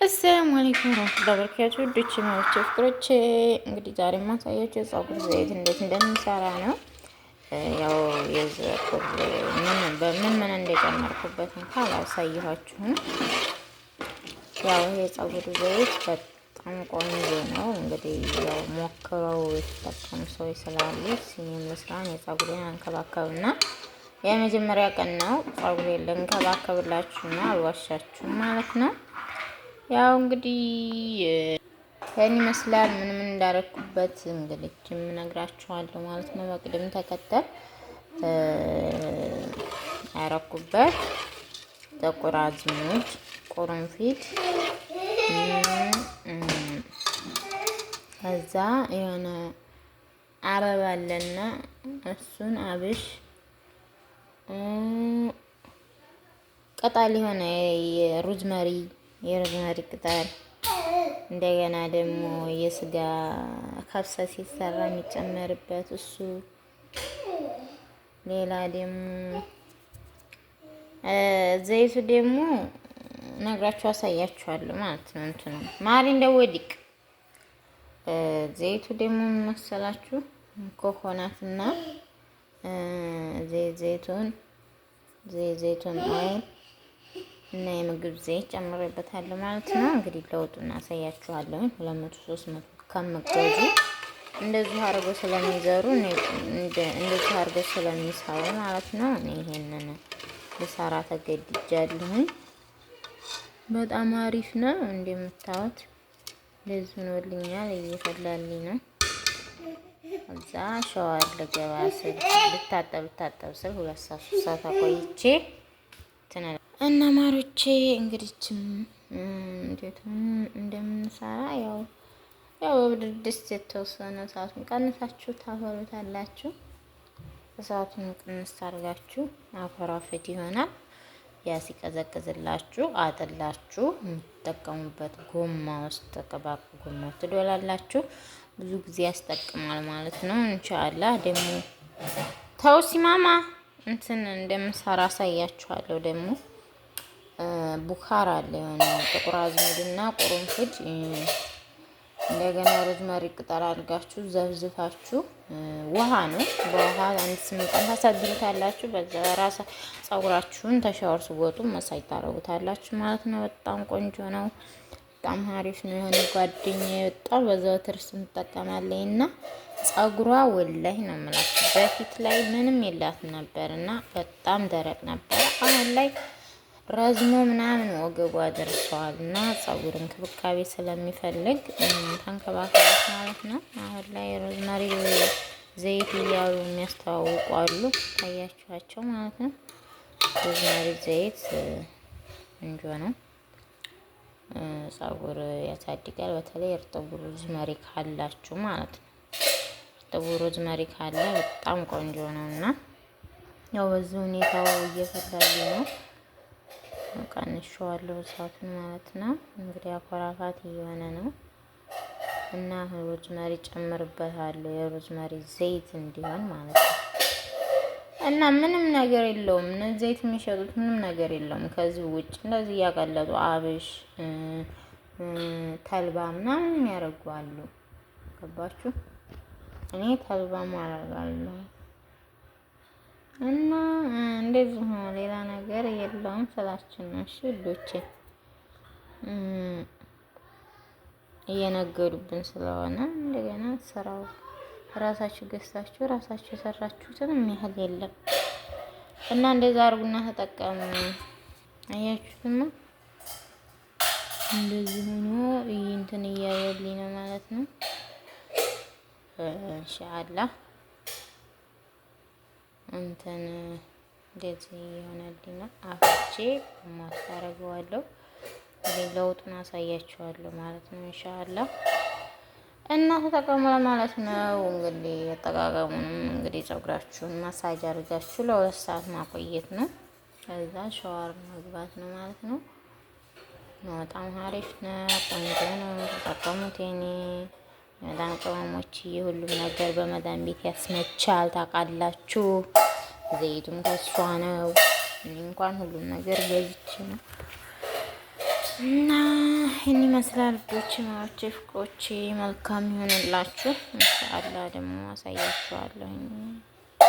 አሰላሙ አለይኩም ወራህመቱላሂ ወበረካቱ። ውዶቼ ማሮቼ ፍቅሮቼ እንግዲህ ዛሬ ማሳያችሁ የፀጉር ዘይት እንዴት እንደምንሰራ ነው። ያው የዘኩር ምን እንደጨመርኩበት እንኳን አላሳየኋችሁም። ያው የፀጉር ዘይት በጣም ቆንጆ ነው። እንግዲህ ያው ሞክረው የተጠቀሙ ሰዎች ስላሉ ሲኒም መስራን የፀጉሬን አንከባከብና የመጀመሪያ ቀን ነው ፀጉሬን ልንከባከብላችሁና አልዋሻችሁም ማለት ነው። ያው እንግዲህ ይሄን ይመስላል። ምን እንዳረኩበት እንግዲህ እነግራችኋለሁ ማለት ነው። በቅደም ተከተል ያረኩበት ጥቁር አዝሙድ፣ ቁርንፊድ፣ ከዛ የሆነ አበባ አለና እሱን አብሽ፣ ቅጠል የሆነ የሮዝመሪ ቅጠል፣ እንደገና ደግሞ የስጋ ከብሰ ሲሰራ የሚጨመርበት እሱ፣ ሌላ ደግሞ ዘይቱ ደግሞ ነግራችሁ አሳያችኋለሁ ማለት ነው። እንትኑ ማሪ እንደወዲቅ ዘይቱ ደግሞ መሰላችሁ ኮኮናትና ዘይቱን ኦይል እና የምግብ ዘይት ጨምሬበታለሁ ማለት ነው። እንግዲህ ለውጡን አሳያችኋለሁ። 200 300 ከምገዙ እንደዚህ አድርጎ ስለሚዘሩ እንደዚህ አድርጎ ስለሚሰሩ ማለት ነው። እኔ ይሄንን ልሰራ ተገድጃለሁኝ። በጣም አሪፍ ነው። እንደምታዩት እንደዚህ ሆኖልኛል። እየፈላልኝ ነው። እዛ ሻወር ልገባ ስል ልታጠብ ስል 2 ሰዓት 3 ሰዓት አቆይቼ እና ማሮቼ እንግዲህም እንዴት እንደምንሰራ ያው በብድር ድስት የተወሰነ እሳቱን ቀንሳችሁ ታፈሩታላችሁ። እሳቱን ቅንስ አድርጋችሁ አፈራፍት ይሆናል። ያ ሲቀዘቅዝላችሁ አጥላችሁ የምትጠቀሙበት ጎማ ውስጥ ተቀባቁ ጎማ ትዶላላችሁ። ብዙ ጊዜ ያስጠቅማል ማለት ነው። ኢንሻአላህ ደግሞ ተውሲማማ እንትን እንደምሰራ አሳያችኋለሁ። ደግሞ ቡኻር አለ የሆነ ጥቁር አዝሙድና ቁርንፍድ እንደገና ሮዝመሪ ቅጠል አድርጋችሁ ዘብዝፋችሁ ውሃ ነው በውሃ 1-8 ቀን ታሳድሩታላችሁ። በዛ ራሳ ፀጉራችሁን ተሻወር ስወጡ መሳጅ ታረጉታላችሁ ማለት ነው። በጣም ቆንጆ ነው። በጣም አሪፍ ነው። የሆነ ጓደኛዬ በጣም በዘወትር ትጠቀማለች እና ፀጉሯ ወላሂ ነው የምላችሁ በፊት ላይ ምንም የላት ነበር እና በጣም ደረቅ ነበር። አሁን ላይ ረዝሞ ምናምን ወገቧ ደርሷል እና ፀጉር እንክብካቤ ስለሚፈልግ ተንከባከባት ማለት ነው። አሁን ላይ ሮዝመሪ ዘይት እያሉ የሚያስተዋውቁ አሉ፣ ታያችኋቸው ማለት ነው። ሮዝመሪ ዘይት እንጆ ነው፣ ፀጉር ያሳድጋል። በተለይ እርጥቡ ሮዝመሪ ካላችሁ ማለት ነው። እርጥቡ ሮዝመሪ ካለ በጣም ቆንጆ ነው እና ያው በዚህ ሁኔታው እየፈላልኝ ነው። ቀንሼዋለሁ እሳቱን ማለት ነው። እንግዲህ አኮራፋት እየሆነ ነው እና ሮዝመሪ ጨምርበታለሁ የሮዝመሪ ዘይት እንዲሆን ማለት ነው። እና ምንም ነገር የለውም። እነዚህ ዘይት የሚሸጡት ምንም ነገር የለውም ከዚህ ውጭ። እንደዚህ እያቀለጡ አብሽ፣ ተልባ ምናምን ያደርጓሉ። ገባችሁ? እኔ ተልባም አደርጋለሁ እና እንደዚህ ነው። ሌላ ነገር የለውም ስላችሁ ነው። እሺ ውዶቼ እየነገዱብን ስለሆነ እንደገና ስራው ራሳችሁ ገዝታችሁ ራሳችሁ የሰራችሁትን የሚያህል የለም እና እንደዛ አርጉና ተጠቀሙ። አያችሁትማ እንደዚህ ሆኖ እንትን እያየልኝ ነው ማለት ነው። ኢንሻአላህ እንትን እንደዚህ ይሆናልኝ ነው። አፍቼ ማስተረገዋለሁ። ለውጡን አሳያችኋለሁ ማለት ነው ኢንሻአላህ እና ተጠቀሙ ማለት ነው። እንግዲህ አጠቃቀሙንም እንግዲህ ፀጉራችሁን ማሳጅ አድርጋችሁ ለ2 ሰዓት ማቆየት ነው። ከዛ ሻወር መግባት ነው ማለት ነው። በጣም አሪፍ ነው፣ ቆንጆ ነው። ተጠቀሙት። የኔ መዳን ቅመሞች ሁሉም ነገር በመዳን ቤት ያስመቻል ታውቃላችሁ። ዘይቱም ከሷ ነው። እኔ እንኳን ሁሉም ነገር ገዝቼ ነው እና ይህን ይመስላል ልጆች ማዎች ፍቅሮቼ። መልካም ይሆንላችሁ። ኢንሻአላህ ደግሞ አሳያችኋለሁ።